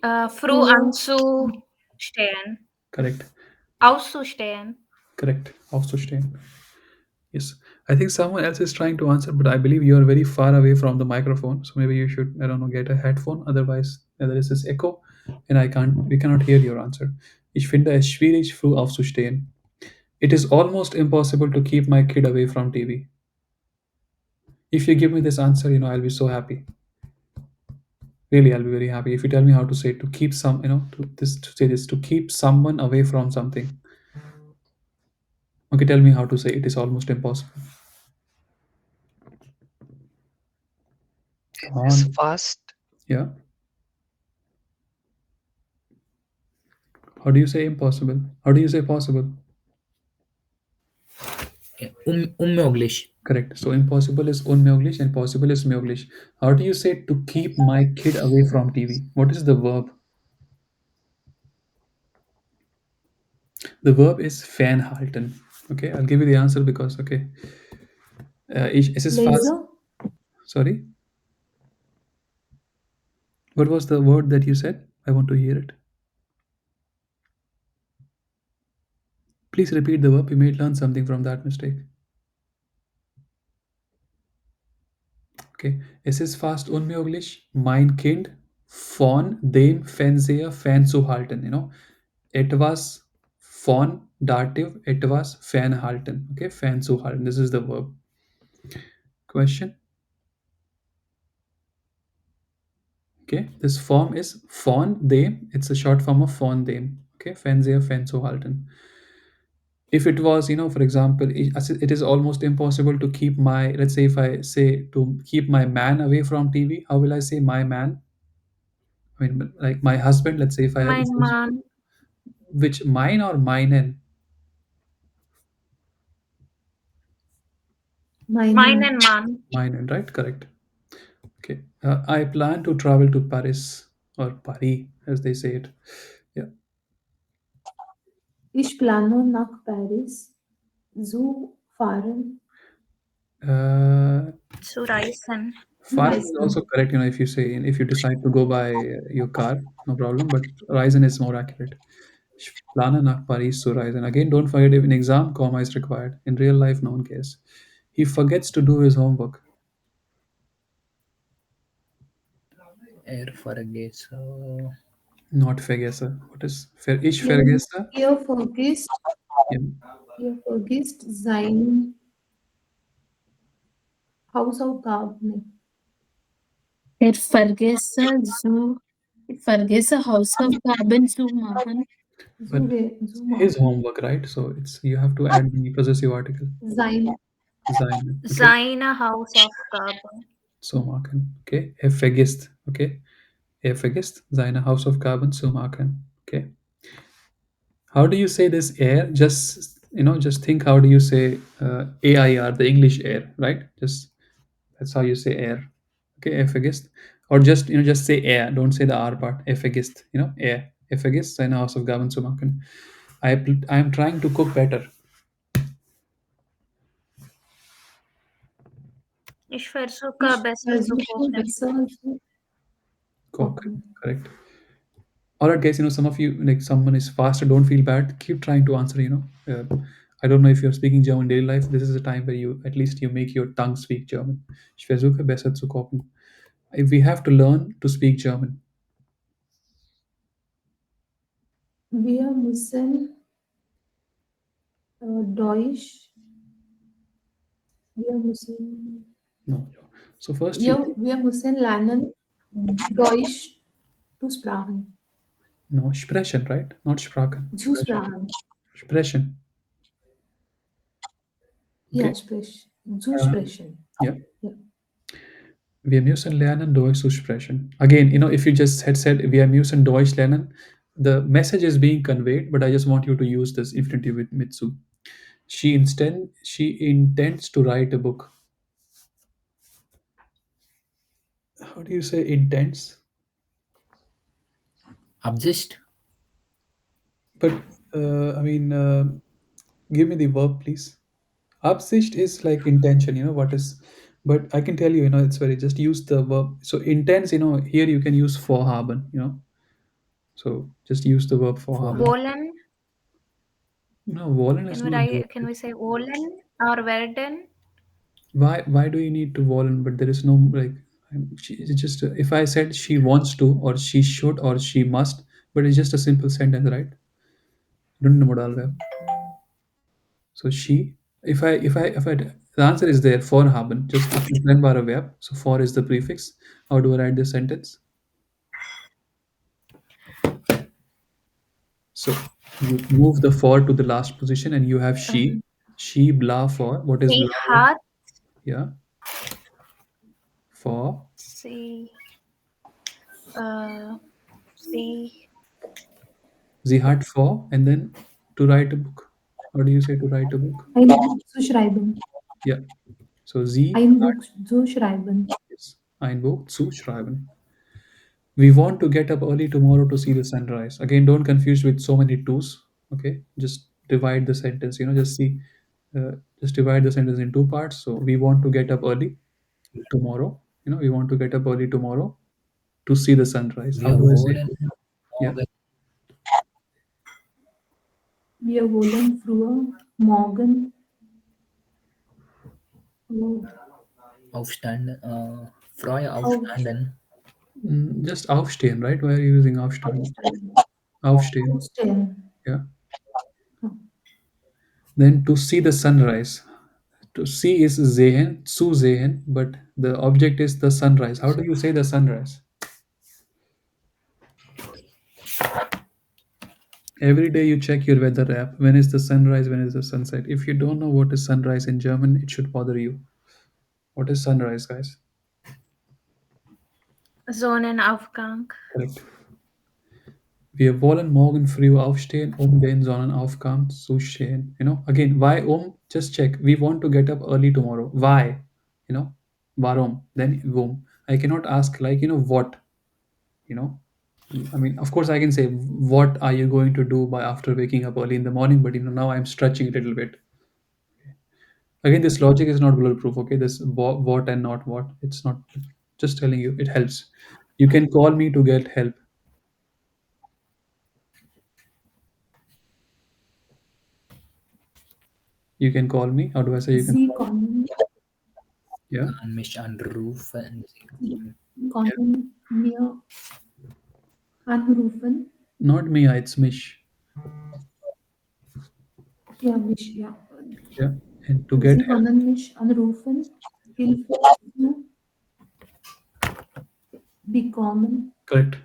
S3: Früh
S7: früher
S3: anzustehen.
S1: Correct,
S3: Auszustehen.
S1: correct. Aufzustehen. Yes. I think someone else is trying to answer, but I believe you are very far away from the microphone. So maybe you should, I don't know, get a headphone. Otherwise, there is this echo, and we cannot hear your answer. Ich finde es schwierig, früh aufzustehen. It is almost impossible to keep my kid away from TV. If you give me this answer, I'll be so happy. Really, I'll be very happy if you tell me how to say to keep some, to say this, to keep someone away from something. Okay, tell me how to say it is almost impossible. Come
S5: Is
S1: on.
S5: fast.
S1: Yeah. How do you say impossible? How do you say possible?
S6: Unmöglich.
S1: Correct. So impossible is unmöglich and possible is möglich. How do you say to keep my kid away from TV? What is the verb? The verb is fernhalten. Okay, I'll give you the answer because okay. Es ist fast.
S7: Laser,
S1: Sorry. What was the word that you said? I want to hear it. Please repeat the verb. You may learn something from that mistake. Okay. Es ist fast unmöglich, mein Kind von dem Fernseher fernzuhalten. Etwas von Dativ, etwas fernhalten. Okay, fernzuhalten. This is the verb. Question. Okay, this form is von dem. It's a short form of von dem. Okay, Fernseher fernzuhalten. If it was, for example, it is almost impossible to keep my, let's say if I say to keep my man away from TV, how will I say my man? I mean, like my husband, let's say if I,
S3: Mein Mann.
S1: which mine or meinen?
S7: meinen,
S3: Meinen Mann.
S1: Meinen, right? Correct. Okay. I plan to travel to Paris or Paris, as they say it. Yeah.
S7: ich plane nach Paris. Zu fahren.
S1: Uh,
S3: Zu reisen.
S1: Fahren is also
S7: Reisen.
S1: correct, if you say, if you decide to go by your car, no problem, but Ryzen is more accurate. Ich plane nach Paris zu reisen. Again, don't forget, if in exam, comma is required. In real life, no one cares. He forgets to do his homework.
S6: Er vergesse.
S1: Not vergesse. What is ich
S7: Ihr,
S1: vergesse?
S7: ihr vergisst,
S1: Yeah.
S7: ihr vergisst sein Hausaufgaben.
S4: vergesse Hausaufgaben zu machen.
S1: But
S7: Zu
S1: it's his
S7: machen.
S1: homework, right? So it's you have to add the possessive article.
S7: Sein.
S1: Sein. Okay.
S3: Seine Hausaufgaben.
S1: So machen. Okay. Er vergisst. Okay. Er vergisst seine Hausaufgaben zu machen. Okay. How do you say this air? Just think, how do you say AIR, the English air, right? Just that's how you say air. Okay, er vergisst. Or just say air. Don't say the R part. Er vergisst. Air. Er vergisst seine Hausaufgaben zu machen. I am trying to cook better.
S3: Ich versuche
S7: Ich
S3: besser zu
S7: versuche
S3: kochen.
S7: besser zu
S1: Cook.
S7: kochen.
S1: Correct. All right, guys. Some of you, like, someone is faster. Don't feel bad. Keep trying to answer. I don't know if you're speaking German in daily life. This is a time where you at least you make your tongue speak German. Ich versuche besser zu kochen. We have to learn to speak German.
S7: Wir müssen Deutsch. Wir müssen,
S1: No. So first you
S7: wir müssen lernen, Deutsch zu sprechen.
S1: no sprechen, right? Not sprachen.
S7: Zu sprechen.
S1: Sprechen.
S7: Ja,
S1: Okay.
S7: zu sprechen.
S1: Yeah.
S7: Ja.
S1: Wir müssen lernen, Deutsch zu sprechen. Again, if you just had said wir müssen Deutsch lernen, the message is being conveyed, but I just want you to use this infinitive with Mitsu. She intends to write a book. How do you say intends?
S6: Absicht.
S1: But give me the verb, please. Absicht is like intention, what is, but I can tell you, it's very, just use the verb. So intends, here you can use vorhaben. So just use the verb vorhaben.
S3: Wollen.
S1: Wollen is not there.
S3: Can we say wollen or werden?
S1: Why do you need to wollen? But there is no, like, it's just if I said she wants to, or she should, or she must, but it's just a simple sentence, right? You don't know modal verb. So she, if I, the answer is there, vorhaben. Just if you plan bar a verb, so for is the prefix. How do I write this sentence? So you move the for to the last position, and you have she. She blah for. What is
S3: Sie
S1: blah?
S3: hat.
S1: Yeah. For.
S3: Sie. Sie.
S1: Sie hat for, and then to write a book. How do you say to write a book?
S7: Ein Buch zu schreiben.
S1: Yeah. So sie
S7: Ein
S1: hat
S7: Buch zu schreiben.
S1: ein Buch zu schreiben. We want to get up early tomorrow to see the sunrise. Again, don't confuse with so many twos. Okay, just divide the sentence. Just see, just divide the sentence in two parts. So we want to get up early tomorrow. We want to get up early tomorrow to see the sunrise. How
S6: Wir
S1: do I say?
S6: wollen
S1: Yeah.
S6: morgen
S7: Wir wollen morgen
S6: aufstehen. Früh
S7: auf,
S6: aufstehen.
S1: Just aufstehen, right? Why are you using aufstehen? Aufstehen.
S7: aufstehen.
S1: Yeah. Then to see the sunrise. To see is sehen, zu sehen, but the object is the sunrise. How do you say the sunrise? Every day you check your weather app. When is the sunrise? When is the sunset? If you don't know what is sunrise in German, it should bother you. What is sunrise, guys?
S3: Sonnenaufgang.
S1: Correct. Wir wollen morgen früh aufstehen, den Sonnenaufgang zu sehen. Again, why Just check. We want to get up early tomorrow. Why? Warum? Then whom? I cannot ask, like, what? You know, of course, I can say, what are you going to do by after waking up early in the morning? But now I'm stretching it a little bit. Again, this logic is not bulletproof. Okay, this what and not what. It's not. Just telling you, it helps. You can call me to get help. You can call me. How do I say you can
S7: Sie
S1: call me?
S7: kommen,
S1: Yeah.
S6: Kann mich anrufen. Sie
S7: Sie
S6: kommen.
S7: kommen mir anrufen.
S1: Not me. It's Mish.
S7: Ja, mich, ja.
S1: Yeah. And to get
S7: Sie
S1: help.
S7: können mich anrufen, Hilfe zu bekommen.
S1: Correct.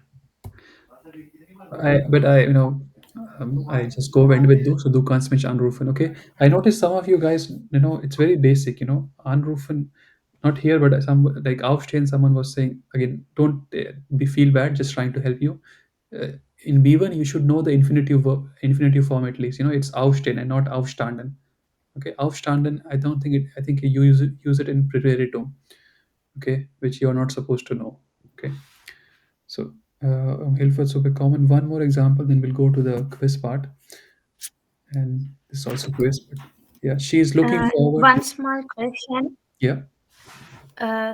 S1: I just go end with do. So du kannst mich anrufen. Okay. I noticed some of you guys, it's very basic. Anrufen, not here, but some like aufstehen. Someone was saying again. Don't be feel bad. Just trying to help you. Uh, in B1, you should know the infinitive form at least. It's aufstehen and not aufstanden. Okay, aufstanden. I don't think it. I think you use it in Präteritum. Okay, which you are not supposed to know. Okay. So, Hilfe zu bekommen. One more example, then we'll go to the quiz part. And this is also quiz, but yeah, she is looking forward to.
S3: One small question.
S1: Yeah,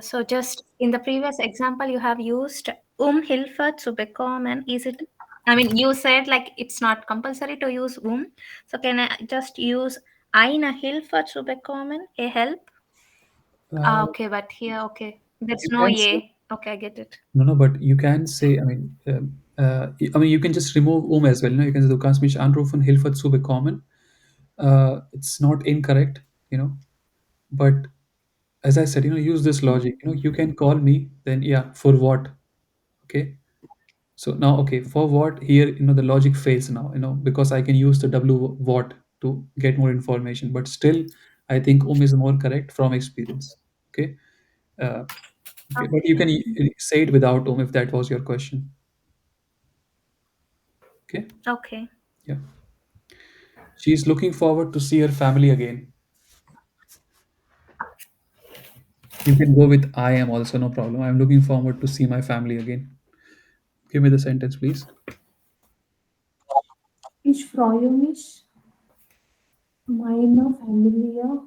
S3: So just in the previous example, you have used Hilfe zu bekommen. Is it? I mean, you said like it's not compulsory to use So can I just use eine Hilfe zu bekommen? A help? Okay, but here, okay, there's
S1: you
S3: no
S1: can say
S3: ye. Okay, I get it.
S1: no, but you can say. You can just remove as well. You can say du kannst mich anrufen, Hilfe zu bekommen. It's not incorrect, but as I said, use this logic. You can call me, then yeah, for what? Okay. So now, okay, for what here, the logic fails now, because I can use the W what to get more information, but still, I think is more correct from experience. Okay. Uh, okay, but you can say it without if that was your question. Okay.
S3: Okay.
S1: Yeah. She's looking forward to see her family again. You can go with I am also, no problem. I'm looking forward to see my family again. Give me the sentence, please.
S7: Ich freue mich, meine Familie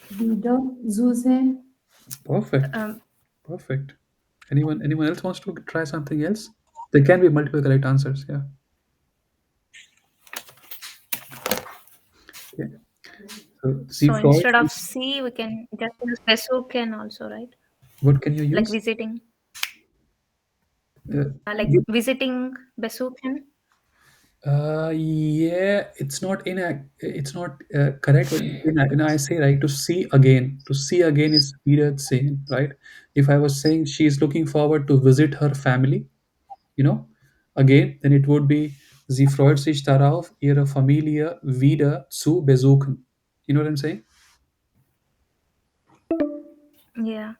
S7: wieder zu sehen.
S1: Perfect.
S3: Um,
S1: Perfect. Anyone else wants to try something else? There can be multiple correct answers. Yeah. Okay. So see
S3: so
S1: Freud.
S3: instead of see, we can just use besuchen also, right?
S1: What can you
S3: Like
S1: use?
S3: visiting,
S1: Uh,
S3: like
S1: you-
S3: visiting besuchen.
S1: yeah, it's not correct. But I say right to see again. To see again is wieder sehen, right? If I was saying she is looking forward to visit her family, you know, again, then it would be sie freut sich darauf, ihre Familie wieder zu besuchen. You know what I'm saying?
S3: Yeah.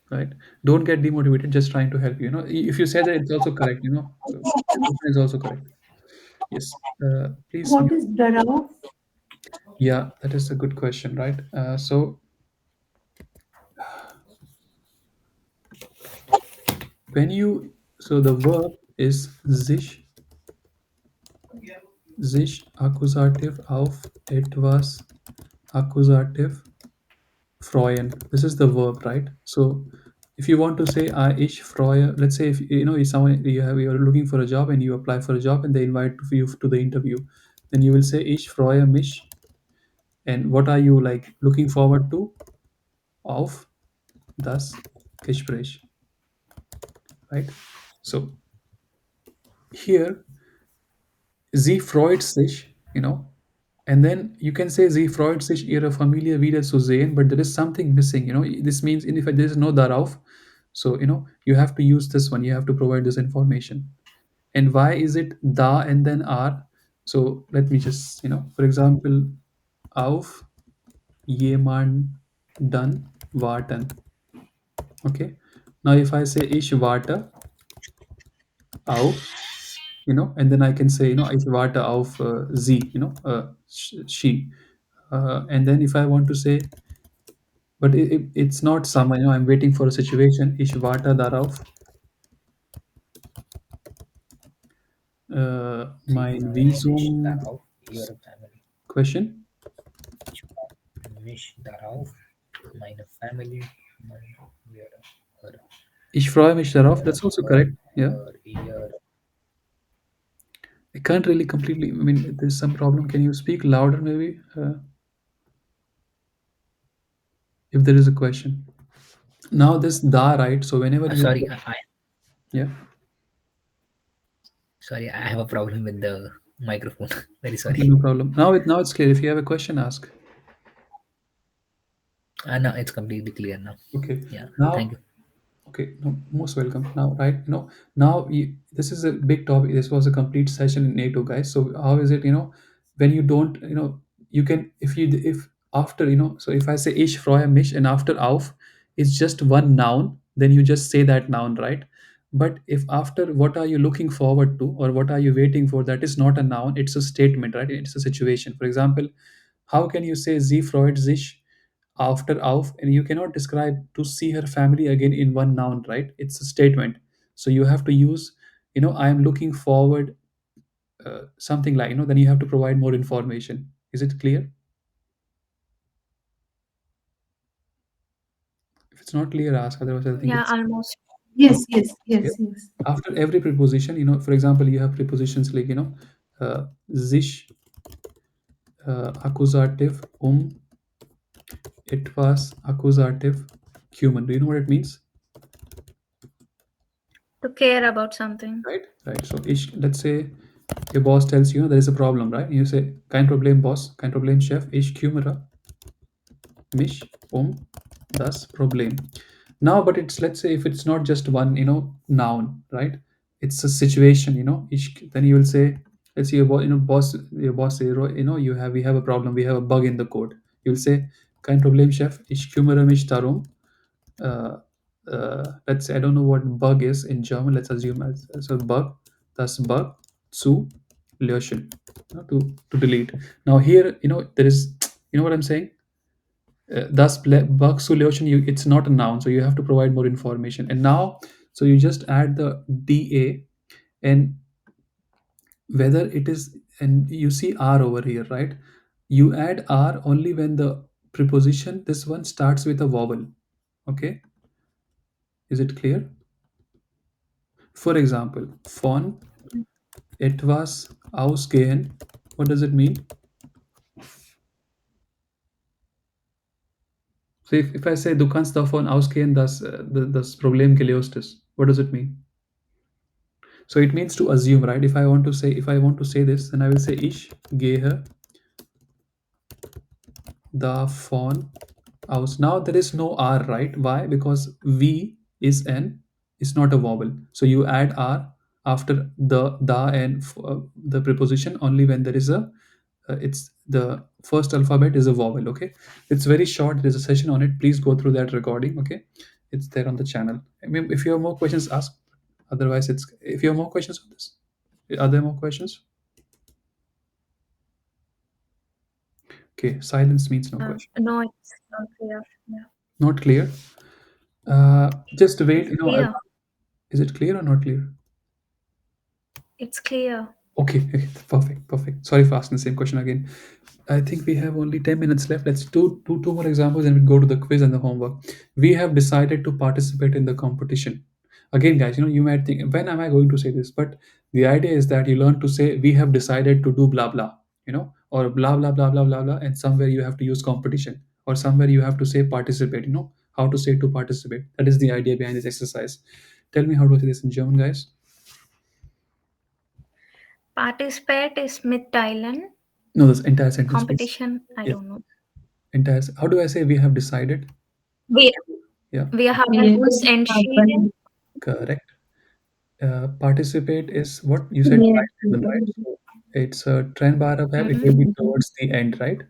S1: Right? Don't get demotivated. Just trying to help you. If you say that, it's also correct. It's also correct. Yes. Please.
S7: What is darauf?
S1: Yeah, that is a good question, right? So the verb is sich Akkusativ auf etwas Akkusativ freuen. This is the verb, right? So if you want to say ich freue, let's say if if someone you're looking for a job and you apply for a job and they invite you to the interview, then you will say ich freue mich. And what are you like looking forward to? Auf das Gespräch, right? So here sie freut sich, and then you can say sie freut sich, ihre Familie wieder zu sehen, but there is something missing, This means if there is no darauf, so you have to use this one. You have to provide this information. And why is it da and then are? So let me just, for example, auf jemanden warten. Okay. Now if I say ich warte auf, and then I can say, ich warte auf sie, she. And then if I want to say, but it's not someone, I'm waiting for a situation. Ich warte darauf,
S6: Sie
S1: mein
S6: freuen mich
S1: Visum
S6: darauf, Ihre Family.
S1: question.
S6: Mich darauf, Meine Family, meine, wir, or,
S1: Ich freue mich darauf.
S6: or,
S1: That's also
S6: or,
S1: correct. Yeah.
S6: or, year.
S1: I can't really completely. I mean, there's some problem. Can you speak louder, maybe, if there is a question? Now this da, right? So whenever you,
S6: Sorry,
S1: yeah.
S6: sorry, I have a problem with the microphone. Very
S1: Okay,
S6: sorry.
S1: no problem. Now it's clear. If you have a question, ask.
S6: No, it's completely clear now.
S1: Okay.
S6: Yeah, thank
S1: Now,
S6: you.
S1: okay, no, most welcome. Now, right, now this is a big topic. This was a complete session in NATO, guys. So how is it, when you don't, you can, if after, so if I say ich freue mich and after auf is just one noun, then you just say that noun, right? But if after what are you looking forward to or what are you waiting for, that is not a noun, it's a statement, right? It's a situation. For example, how can you say sie freut sich after auf, and you cannot describe to see her family again in one noun, right? It's a statement. So you have to use, I am looking forward, something like, then you have to provide more information. Is it clear? If it's not clear, ask. Otherwise, I think
S3: Yeah,
S1: it's
S3: almost.
S7: Yes, yes,
S1: yeah.
S7: yes, yes.
S1: After every preposition, for example, you have prepositions like, sich, accusative, it was, accusative, human. Do you know what it means?
S3: To care about something.
S1: Right. So let's say your boss tells you there is a problem, right? You say, kein Problem, Boss, kein Problem, Chef, ich kümmere mich das Problem. Now, but it's, let's say, if it's not just one, noun, right? It's a situation, then you will say, let's say your boss say, we have a problem, we have a bug in the code. You'll say, kein Problem, Chef, ich kümmere mich darum. Let's say, I don't know what bug is in German. Let's assume as a bug. Das Bug zu löschen, to delete. Now here, there is, what I'm saying. Bug solution, it's not a noun, so you have to provide more information. And now, so you just add the da, and whether it is, and you see r over here, right? You add r only when the preposition, this one, starts with a vowel. Okay, is it clear? For example, von etwas ausgehen, what does it mean? So if I say du kannst davon ausgehen, dass das Problem gelöst ist, what does it mean? So it means to assume, right? If I want to say this, then I will say ich gehe davon aus. Now there is no r, right? Why? Because v is not a vowel. So you add r after the da and the preposition only when there is a it's the first alphabet is a vowel. Okay, it's very short. There's a session on it. Please go through that recording. Okay, it's there on the channel. I mean, if you have more questions, ask. Otherwise, it's if you have more questions on this. Are there more questions? Okay, silence means no question.
S3: No, it's not clear. Yeah,
S1: Not clear. Just wait.
S3: it's clear.
S1: Is it clear or not clear?
S3: It's clear.
S1: Okay, okay, perfect, perfect. Sorry for asking the same question again. I think we have only 10 minutes left. Let's do two more examples and we go to the quiz and the homework. We have decided to participate in the competition. Again, guys, you might think, when am I going to say this? But the idea is that you learn to say, we have decided to do blah, blah, or blah, blah, blah, blah, blah, blah. And somewhere you have to use competition, or somewhere you have to say participate, how to say to participate. That is the idea behind this exercise. Tell me how to say this in German, guys.
S3: Participate is mitteilen.
S1: No, this entire sentence, please.
S3: Competition, I
S1: Yeah.
S3: don't know.
S1: How do I say we have decided?
S3: We,
S1: Yeah,
S3: wir haben
S4: Wir
S3: uns entschieden.
S1: correct. Participate is what you said,
S4: Yes.
S1: timetable, right? So it's a trend bar up, it will be towards the end, right?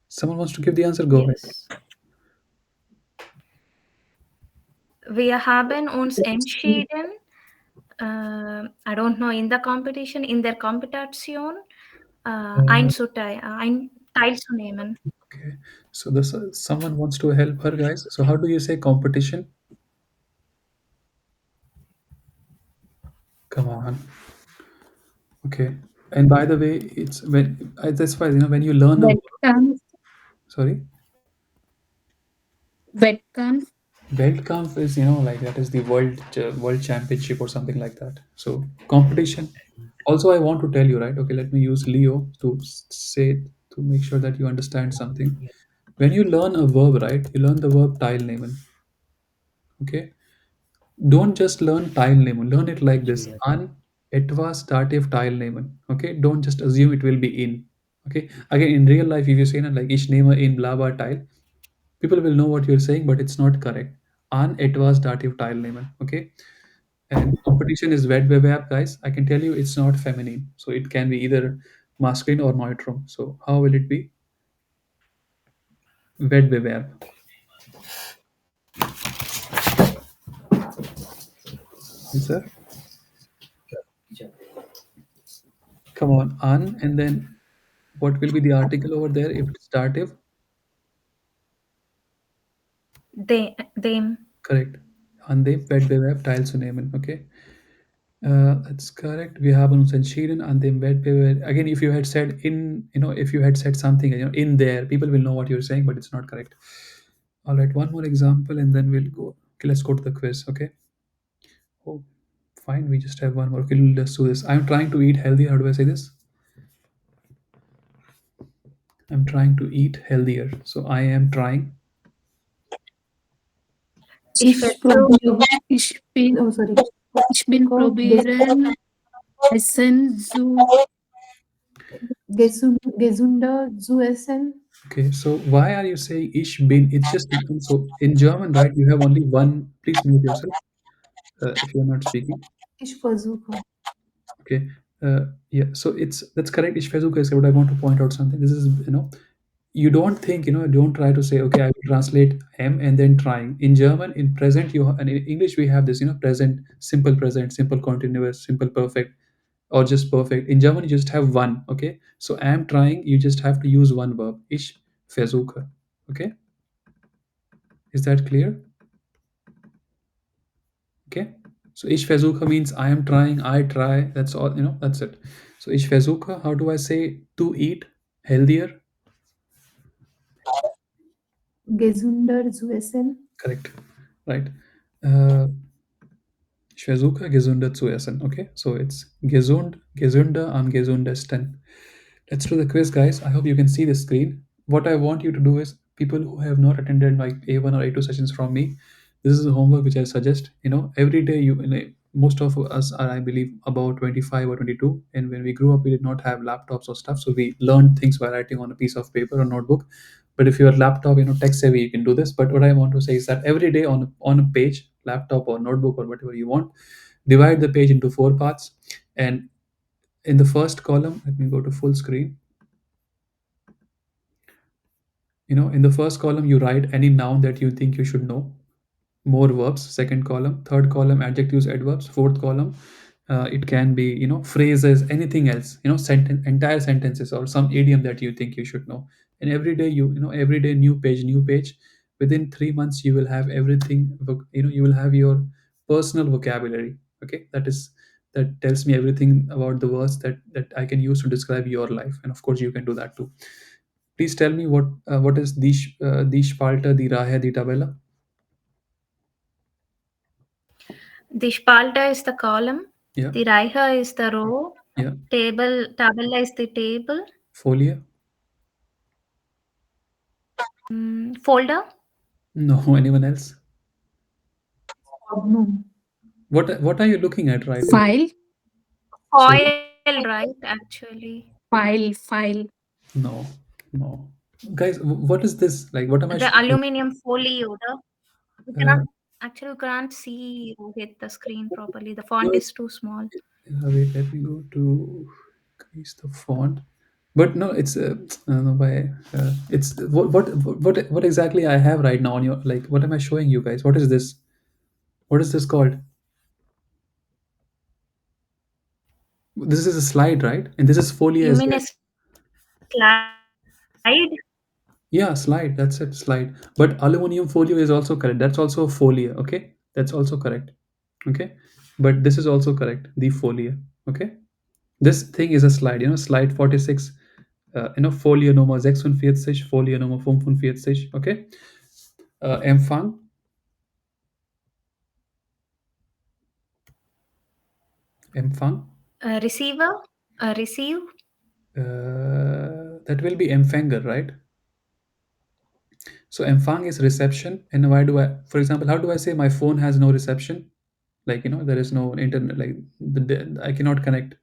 S1: Someone wants to give the answer, go ahead.
S3: Yes. Wir haben uns entschieden. I don't know, in the competition, in der Competition, teilzunehmen.
S1: Okay, so this someone wants to help her, guys. So how do you say competition? Come on. Okay, and by the way, it's when that's why when you learn a
S4: Wettkampf.
S1: sorry.
S4: Wettkampf.
S1: Weltkampf is, like that is the world championship or something like that. So competition. Also, I want to tell you, right? Okay, let me use Leo to say to make sure that you understand something. When you learn a verb, right? You learn the verb teilnehmen. Okay, don't just learn teilnehmen. Learn it like this: an etwas dative teilnehmen. Okay, don't just assume it will be in. Okay, again, in real life, if you say like ich nehme in blah blah teil, people will know what you're saying, but it's not correct. An etwas dative teilnehmen. Okay, and competition is Wettbewerb, guys. I can tell you it's not feminine, so it can be either masculine or neutral. So how will it be? Wettbewerb. Answer. Come on, an, and then what will be the article over there if it's dative?
S3: Them.
S1: Correct. An dem Wettbewerb teilzunehmen. Okay. That's correct. Wir haben uns entschieden, an dem Wettbewerb. Again, if you had said in, if you had said something, in there, people will know what you're saying, but it's not correct. All right, one more example, and then we'll go. Okay, let's go to the quiz. Okay. Oh, fine. We just have one more. Okay, let's do this. I'm trying to eat healthy. How do I say this? I'm trying to eat healthier. So I am trying.
S3: Ich
S7: Ich
S3: versuche,
S7: probiere.
S4: Ich bin,
S7: Oh, sorry.
S4: ich bin probieren, Essen zu
S7: Gesunder zu essen.
S1: Okay, so why are you saying ich bin? It's just so in German, right? You have only one. Please mute yourself if you're not speaking.
S7: Ich versuche.
S1: Okay. Yeah. So that's correct. Ich versuche es, but I want to point out something. This is you don't think don't try to say okay I will translate am and then trying. In German, in present and in English we have this present, simple continuous, simple perfect, or just perfect. In German you just have one. Okay. So am trying. You just have to use one verb. Ich versuche. Okay. Is that clear? Okay. So ich versuche means I am trying, I try. That's all, that's it. So ich versuche, how do I say to eat healthier?
S7: Gesunder zu essen.
S1: Correct. Right. Uh, Ich versuche gesünder zu essen. Okay. So it's gesünder am gesundesten. Let's do the quiz, guys. I hope you can see the screen. What I want you to do is people who have not attended like A1 or A2 sessions from me, this is the homework which I suggest. Every day most of us are, I believe, about 25 or 22. And when we grew up, we did not have laptops or stuff. So we learned things by writing on a piece of paper or notebook. But if you're laptop, tech savvy, you can do this. But what I want to say is that every day on a page, laptop or notebook or whatever you want, divide the page into four parts. And in the first column, let me go to full screen. In the first column, you write any noun that you think you should know. More verbs. Second column. Third column, adjectives, adverbs. Fourth column, it can be phrases, anything else. Entire sentences or some idiom that you think you should know. And every day every day new page, new page. Within 3 months, you will have everything. You will have your personal vocabulary. Okay, that tells me everything about the words that I can use to describe your life. And of course, you can do that too. Please tell me what is die Spalte, die Reihe, die Tabella?
S3: the Spalter is the column,
S1: Yeah,
S3: the Reihe is the row,
S1: yeah.
S3: Tabella is the table,
S1: Folie?
S3: folder,
S1: No, anyone else?
S7: Ordnung.
S1: What are you looking at right now?
S4: file,
S1: Sorry?
S3: foil, right? Actually,
S4: file.
S1: No, no. Guys, what is this? Like, what am I
S3: the
S1: showing you?
S3: aluminium folio. You cannot
S1: Uh,
S3: actually you can't see or hit the screen properly. The font
S1: no,
S3: is too small.
S1: wait, let me go to increase the font. But no, it's no, by it's what exactly I have right now on your like. What am I showing you guys? What is this? What is this called? This is a slide, right? And this is folia
S3: You
S1: as
S3: mean
S1: well.
S3: a slide?
S1: Yeah, slide. That's it, slide. But aluminum folio is also correct. That's also a folia. Okay, that's also correct. Okay, but this is also correct. The folia. Okay, this thing is a slide. Slide 46. Folie Nummer 46, Folie Nummer 45. Okay. Empfang. Empfang.
S3: Receiver, receive.
S1: That will be Empfänger, right? So Empfang is reception. And why do I, for example, how do I say my phone has no reception? Like, there is no internet, like I cannot connect.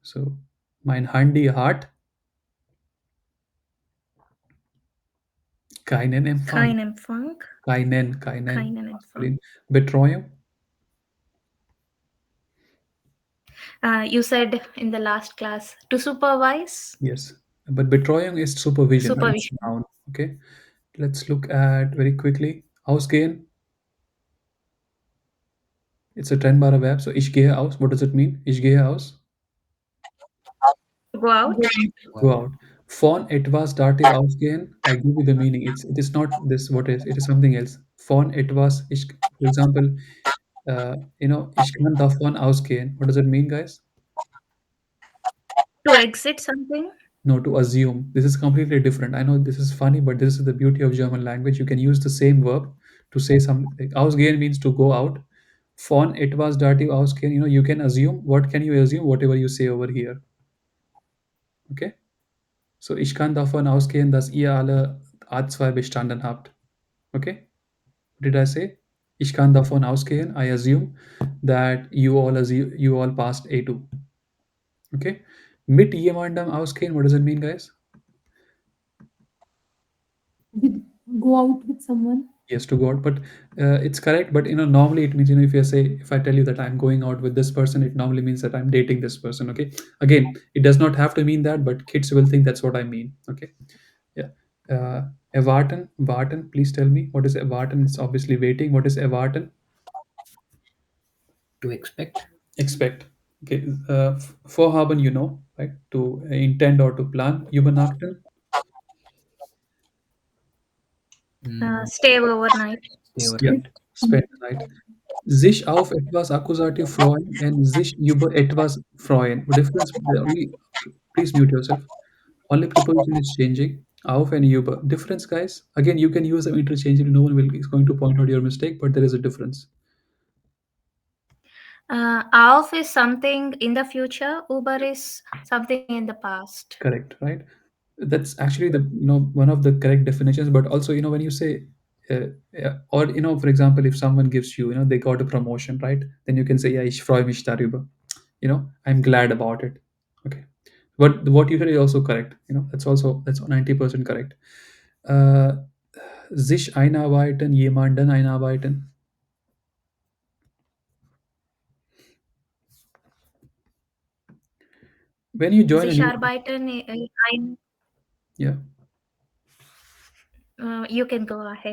S1: So mein Handy hat keinen Empfang.
S3: Kein Empfang.
S1: Keinen.
S3: Keinen Empfang.
S1: Maskulin. Betreuung.
S3: You said in the last class to supervise.
S1: Yes. But Betreuung is supervision, right? It's
S3: Supervision.
S1: noun. Okay. Let's look at very quickly. Ausgehen. It's a trennbare verb. So ich gehe aus. What does it mean? Ich gehe aus.
S3: To go out.
S1: Go out. Von etwas Dative ausgehen. I give you the meaning. It is not this. What is? It is something else. Von etwas. Ich, for example, ich kann davon ausgehen. What does it mean, guys?
S3: To exit something.
S1: No, to assume. This is completely different. I know this is funny, but this is the beauty of German language. You can use the same verb to say something. Like, ausgehen means to go out. Von etwas Dative ausgehen. You can assume. What can you assume? Whatever you say over here. Okay. So, ich kann davon ausgehen, dass ihr alle A2 bestanden habt. Okay? What did I say? Ich kann davon ausgehen. I assume that you all passed A2. Okay? Mit jemandem ausgehen. What does it mean, guys?
S7: With, go out with someone.
S1: Yes, to go out. But it's correct. But normally it means if I tell you that I'm going out with this person, it normally means that I'm dating this person. Okay. Again, it does not have to mean that, but kids will think that's what I mean. Okay. Yeah. Erwarten, warten. Please tell me what is erwarten. It's obviously waiting. What is erwarten?
S6: To expect.
S1: Expect. Okay. Vorhaben, right? To intend or to plan. Übernachten.
S3: Stay overnight.
S6: Stay
S1: Yeah.
S6: overnight.
S1: Spend the night. Sich auf etwas Akkusativ freuen and sich über etwas freuen. Difference, only, please mute yourself. Only preposition is changing. Auf and über. Difference, guys. Again, you can use them interchangeably. No one is going to point out your mistake, but there is a difference.
S3: Auf is something in the future. Uber is something in the past.
S1: Correct, right? That's actually the one of the correct definitions. But also, when you say, or for example, if someone gives you, they got a promotion, right? Then you can say, yeah, ich freue mich darüber. I'm glad about it. Okay. But what you said is also correct. That's 90% correct. Sich einarbeiten, jemanden einarbeiten. When you join a
S3: Sich
S1: new,
S3: arbeiten.
S1: yeah,
S3: You can go ahead.